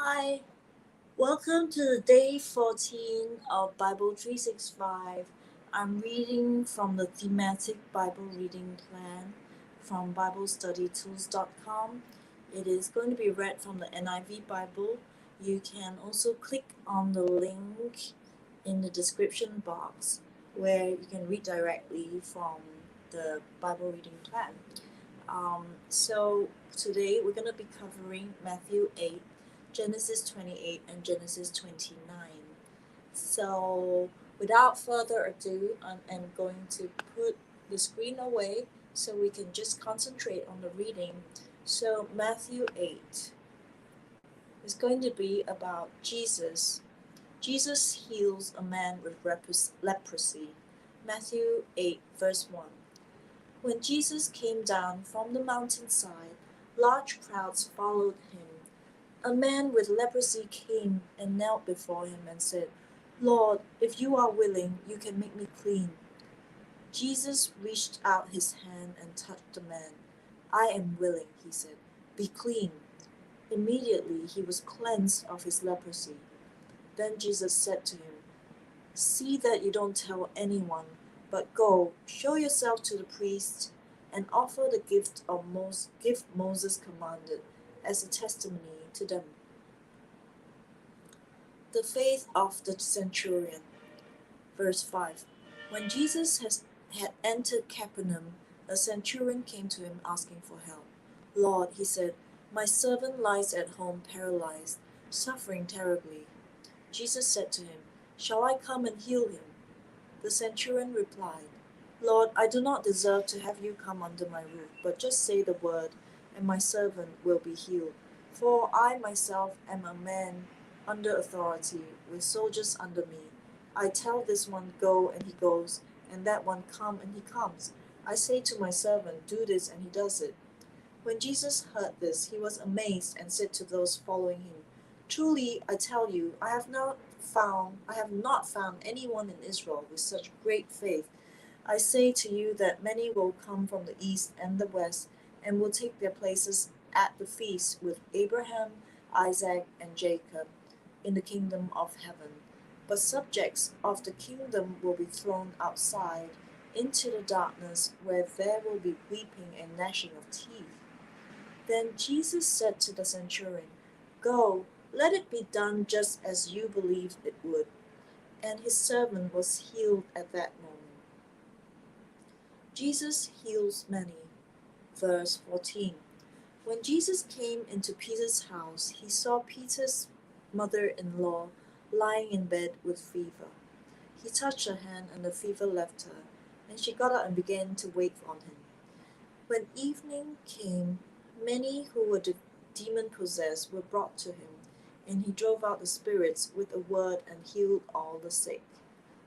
Hi, welcome to day 14 of Bible 365. I'm reading from the Thematic Bible Reading Plan from BibleStudyTools.com. It is going to be read from the NIV Bible. You can also click on the link in the description box where you can read directly from the Bible Reading Plan. So today we're going to be covering Matthew 8, Genesis 28, and Genesis 29. So without further ado, I'm going to put the screen away so we can just concentrate on the reading. So Matthew 8 is going to be about Jesus. Jesus heals a man with leprosy. Matthew 8 verse 1. When Jesus came down from the mountainside, large crowds followed him. A man with leprosy came and knelt before him and said, "Lord, if you are willing, you can make me clean." Jesus reached out his hand and touched the man. "I am willing," he said. "Be clean." Immediately he was cleansed of his leprosy. Then Jesus said to him, "See that you don't tell anyone, but go, show yourself to the priest, and offer the gift Moses commanded as a testimony to them." The faith of the centurion. Verse 5. When Jesus had entered Capernaum, a centurion came to him asking for help. "Lord," he said, "my servant lies at home paralyzed, suffering terribly." Jesus said to him, "Shall I come and heal him?" The centurion replied, "Lord, I do not deserve to have you come under my roof, but just say the word, and my servant will be healed. For I myself am a man under authority, with soldiers under me. I tell this one, 'Go,' and he goes, and that one, 'Come,' and he comes. I say to my servant, 'Do this,' and he does it." When Jesus heard this, he was amazed and said to those following him, "Truly, I tell you, I have not found anyone in Israel with such great faith. I say to you that many will come from the east and the west and will take their places at the feast with Abraham, Isaac, and Jacob in the kingdom of heaven. But subjects of the kingdom will be thrown outside into the darkness, where there will be weeping and gnashing of teeth." Then Jesus said to the centurion, "Go, let it be done just as you believed it would." And his servant was healed at that moment. Jesus heals many. Verse 14. When Jesus came into Peter's house, he saw Peter's mother-in-law lying in bed with fever. He touched her hand, and the fever left her, and she got up and began to wait on him. When evening came, many who were demon-possessed were brought to him, and he drove out the spirits with a word and healed all the sick.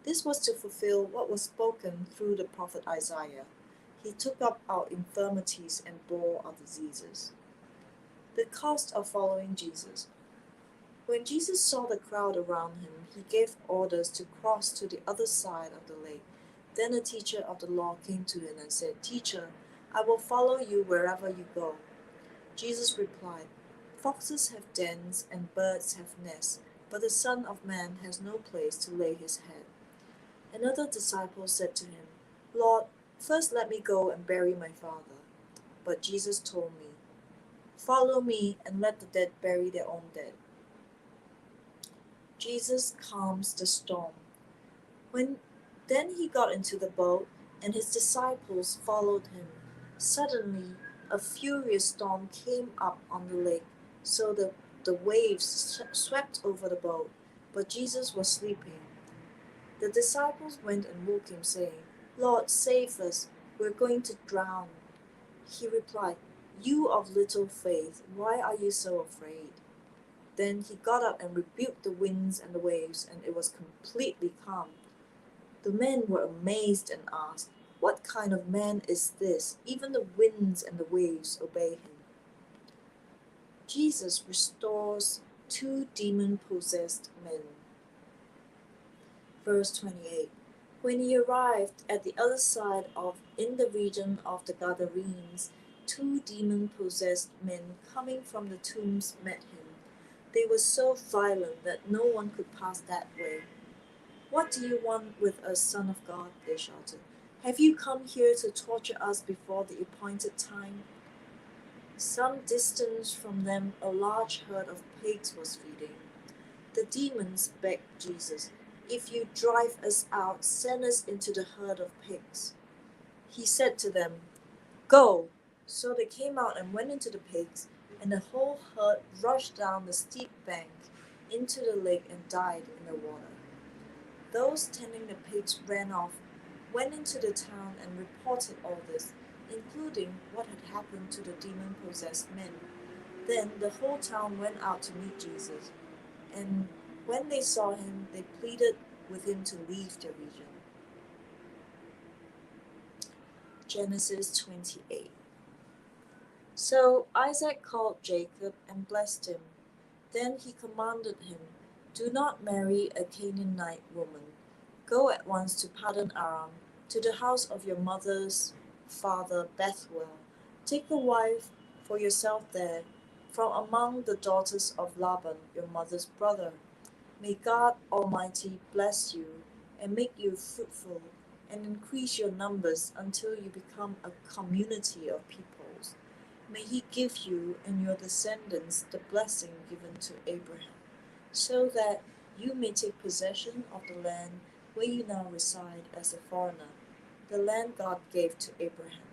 This was to fulfill what was spoken through the prophet Isaiah. "He took up our infirmities and bore our diseases." The cost of following Jesus. When Jesus saw the crowd around him, he gave orders to cross to the other side of the lake. Then a teacher of the law came to him and said, "Teacher, I will follow you wherever you go." Jesus replied, "Foxes have dens and birds have nests, but the Son of Man has no place to lay his head." Another disciple said to him, "Lord, first let me go and bury my father." But Jesus told me, "Follow me and let the dead bury their own dead." Jesus calms the storm. Then he got into the boat, and his disciples followed him. Suddenly, a furious storm came up on the lake, so that the waves swept over the boat, but Jesus was sleeping. The disciples went and woke him, saying, "Lord, save us, we're going to drown." He replied, "You of little faith, why are you so afraid?" Then he got up and rebuked the winds and the waves, and it was completely calm. The men were amazed and asked, "What kind of man is this? Even the winds and the waves obey him." Jesus restores two demon-possessed men. Verse 28. When he arrived at the other side in the region of the Gadarenes, two demon-possessed men coming from the tombs met him. They were so violent that no one could pass that way. "What do you want with us, Son of God?" they shouted. "Have you come here to torture us before the appointed time?" Some distance from them a large herd of pigs was feeding. The demons begged Jesus, "If you drive us out, send us into the herd of pigs." He said to them, "Go!" So they came out and went into the pigs, and the whole herd rushed down the steep bank into the lake and died in the water. Those tending the pigs ran off, went into the town and reported all this, including what had happened to the demon-possessed men. Then the whole town went out to meet Jesus, and when they saw him, they pleaded with him to leave their region. Genesis 28. So Isaac called Jacob and blessed him. Then he commanded him, "Do not marry a Canaanite woman. Go at once to Paddan Aram, to the house of your mother's father Bethuel. Take a wife for yourself there, from among the daughters of Laban, your mother's brother. May God Almighty bless you and make you fruitful and increase your numbers until you become a community of peoples. May he give you and your descendants the blessing given to Abraham, so that you may take possession of the land where you now reside as a foreigner, the land God gave to Abraham."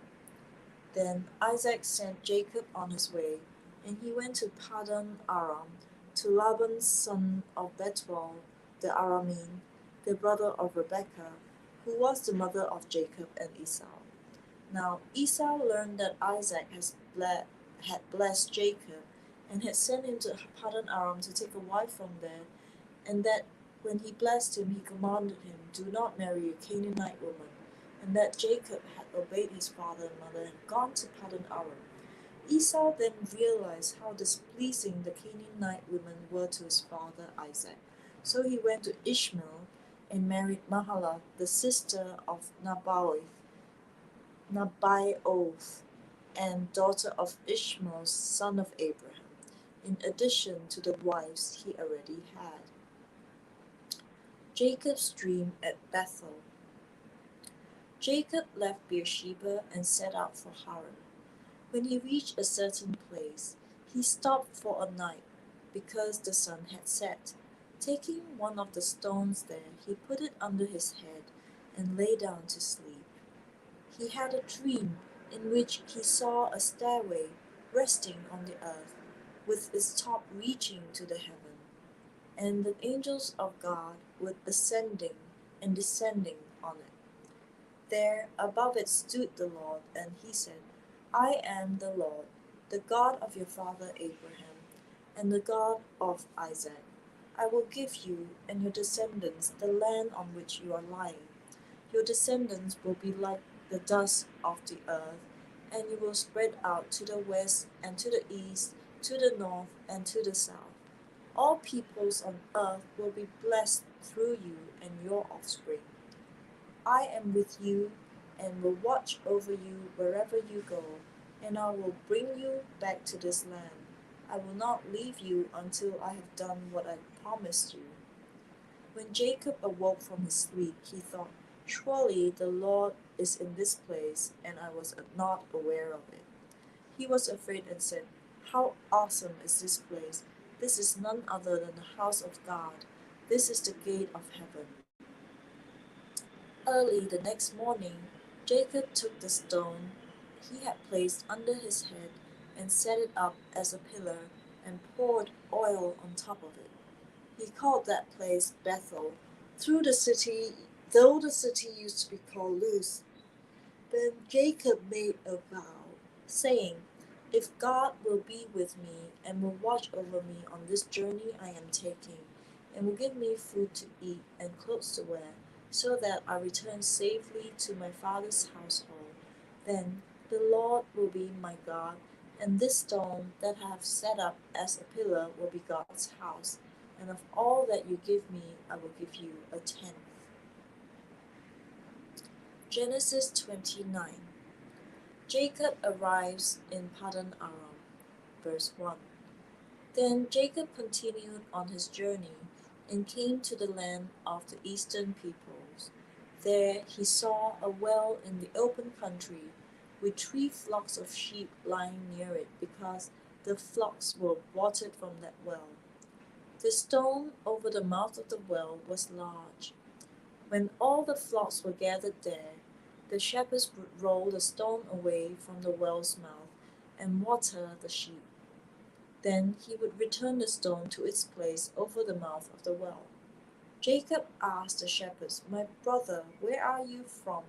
Then Isaac sent Jacob on his way, and he went to Paddan Aram, to Laban son of Bethuel the Aramean, the brother of Rebekah, who was the mother of Jacob and Esau. Now Esau learned that Isaac had blessed Jacob, and had sent him to Paddan Aram to take a wife from there, and that when he blessed him, he commanded him, "Do not marry a Canaanite woman," and that Jacob had obeyed his father and mother and gone to Paddan Aram. Esau then realized how displeasing the Canaanite women were to his father Isaac. So he went to Ishmael and married Mahalath, the sister of Nabaioth, and daughter of Ishmael, son of Abraham, in addition to the wives he already had. Jacob's dream at Bethel. Jacob left Beersheba and set out for Haran. When he reached a certain place, he stopped for a night, because the sun had set. Taking one of the stones there, he put it under his head and lay down to sleep. He had a dream in which he saw a stairway resting on the earth, with its top reaching to the heaven, and the angels of God were ascending and descending on it. There above it stood the Lord, and he said, "I am the Lord, the God of your father Abraham, and the God of Isaac. I will give you and your descendants the land on which you are lying. Your descendants will be like the dust of the earth, and you will spread out to the west and to the east, to the north and to the south. All peoples on earth will be blessed through you and your offspring. I am with you and will watch over you wherever you go, and I will bring you back to this land. I will not leave you until I have done what I promised you." When Jacob awoke from his sleep, he thought, "Surely the Lord is in this place, and I was not aware of it." He was afraid and said, "How awesome is this place! This is none other than the house of God. This is the gate of heaven." Early the next morning, Jacob took the stone he had placed under his head and set it up as a pillar and poured oil on top of it. He called that place Bethel, though the city used to be called Luz. Then Jacob made a vow, saying, "If God will be with me and will watch over me on this journey I am taking, and will give me food to eat and clothes to wear, so that I return safely to my father's household, then the Lord will be my God, and this stone that I have set up as a pillar will be God's house, and of all that you give me I will give you a tenth." Genesis 29. Jacob arrives in Paddan Aram. Verse 1. Then Jacob continued on his journey and came to the land of the eastern peoples. There he saw a well in the open country with 3 flocks of sheep lying near it because the flocks were watered from that well. The stone over the mouth of the well was large. When all the flocks were gathered there, the shepherds would roll the stone away from the well's mouth and water the sheep. Then he would return the stone to its place over the mouth of the well. Jacob asked the shepherds, "My brother, where are you from?"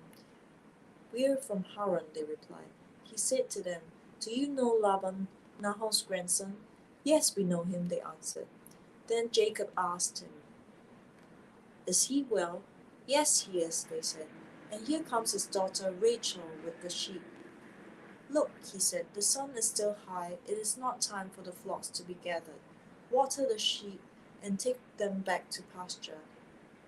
"We're from Haran," they replied. He said to them, "Do you know Laban, Nahor's grandson?" "Yes, we know him," they answered. Then Jacob asked him, "Is he well?" "Yes, he is," they said. "And here comes his daughter Rachel with the sheep." "Look," he said, "the sun is still high. It is not time for the flocks to be gathered. Water the sheep and take them back to pasture."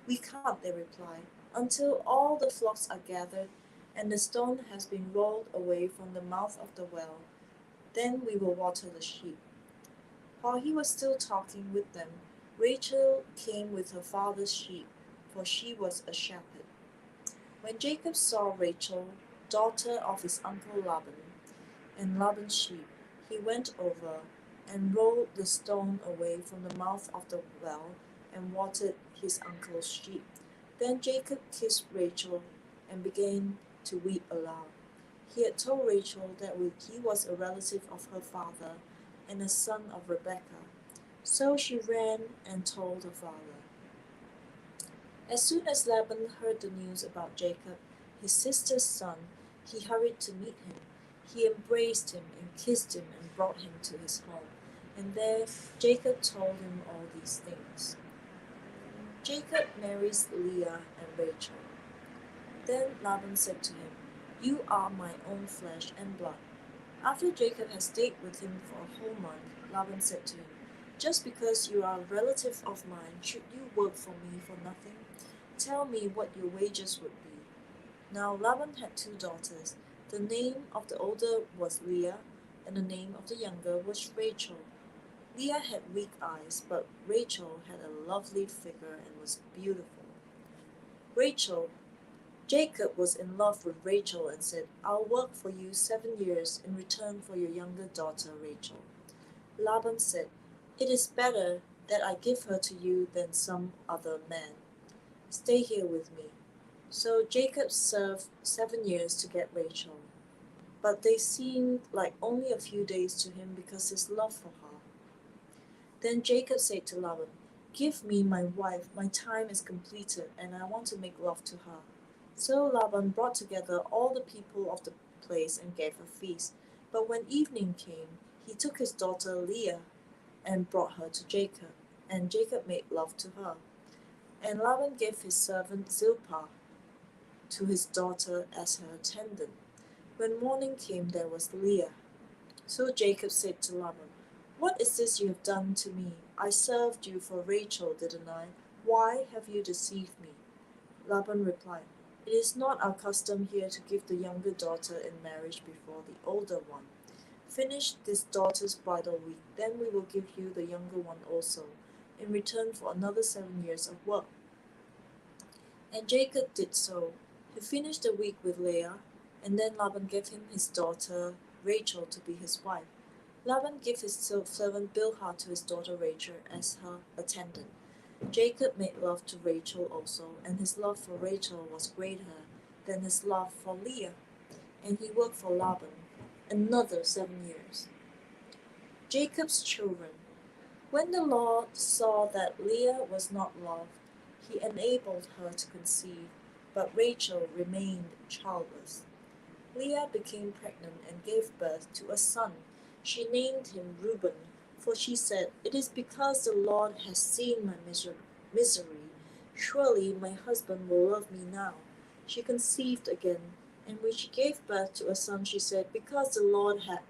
"We can't," they replied, "until all the flocks are gathered and the stone has been rolled away from the mouth of the well. Then we will water the sheep." While he was still talking with them, Rachel came with her father's sheep, for she was a shepherd. When Jacob saw Rachel, daughter of his uncle Laban, and Laban's sheep, he went over and rolled the stone away from the mouth of the well and watered his uncle's sheep. Then Jacob kissed Rachel and began to weep aloud. He had told Rachel that he was a relative of her father and a son of Rebekah. So she ran and told her father. As soon as Laban heard the news about Jacob, his sister's son, he hurried to meet him. He embraced him and kissed him and brought him to his home. And there Jacob told him all these things. Jacob marries Leah and Rachel. Then Laban said to him, "You are my own flesh and blood." After Jacob had stayed with him for a whole month, Laban said to him, "Just because you are a relative of mine, should you work for me for nothing? Tell me what your wages would be." Now Laban had 2 daughters. The name of the older was Leah, and the name of the younger was Rachel. Leah had weak eyes, but Rachel had a lovely figure and was beautiful. Rachel Jacob was in love with Rachel and said, "I'll work for you 7 years in return for your younger daughter Rachel." Laban said, "It is better that I give her to you than some other man. Stay here with me." So Jacob served 7 years to get Rachel, but they seemed like only a few days to him because his love for her. Then Jacob said to Laban, "Give me my wife, my time is completed, and I want to make love to her." So Laban brought together all the people of the place and gave a feast. But when evening came, he took his daughter Leah and brought her to Jacob, and Jacob made love to her. And Laban gave his servant Zilpah to his daughter as her attendant. When morning came, there was Leah. So Jacob said to Laban, "What is this you have done to me? I served you for Rachel, didn't I? Why have you deceived me?" Laban replied, "It is not our custom here to give the younger daughter in marriage before the older one. Finish this daughter's bridal week, then we will give you the younger one also, in return for another 7 years of work." And Jacob did so. He finished the week with Leah, and then Laban gave him his daughter Rachel to be his wife. Laban gave his servant Bilhah to his daughter Rachel as her attendant. Jacob made love to Rachel also, and his love for Rachel was greater than his love for Leah, and he worked for Laban another 7 years. Jacob's children. When the Lord saw that Leah was not loved, he enabled her to conceive, but Rachel remained childless. Leah became pregnant and gave birth to a son. She named him Reuben, for she said, "It is because the Lord has seen my misery. Surely my husband will love me now." She conceived again, and when she gave birth to a son, she said, "Because the Lord had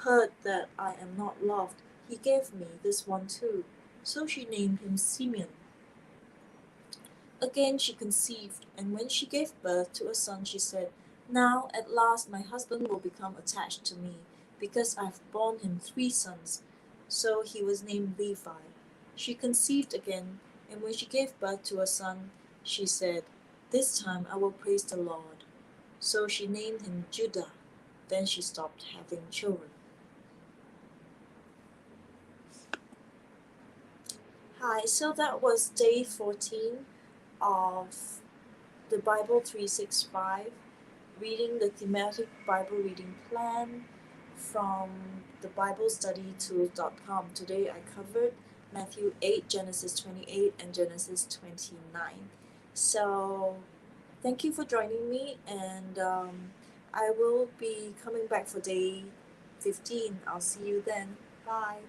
heard that I am not loved, he gave me this one too." So she named him Simeon. Again she conceived, and when she gave birth to a son, she said, "Now at last my husband will become attached to me, because I have borne him 3 sons." So he was named Levi. She conceived again, and when she gave birth to a son, she said, "This time I will praise the Lord." So she named him Judah. Then she stopped having children. Hi, so that was day 14 of the Bible 365, reading the thematic Bible reading plan from the BibleStudyTools.com. Today I covered Matthew 8, Genesis 28, and Genesis 29. So thank you for joining me, and I will be coming back for day 15. I'll see you then. Bye.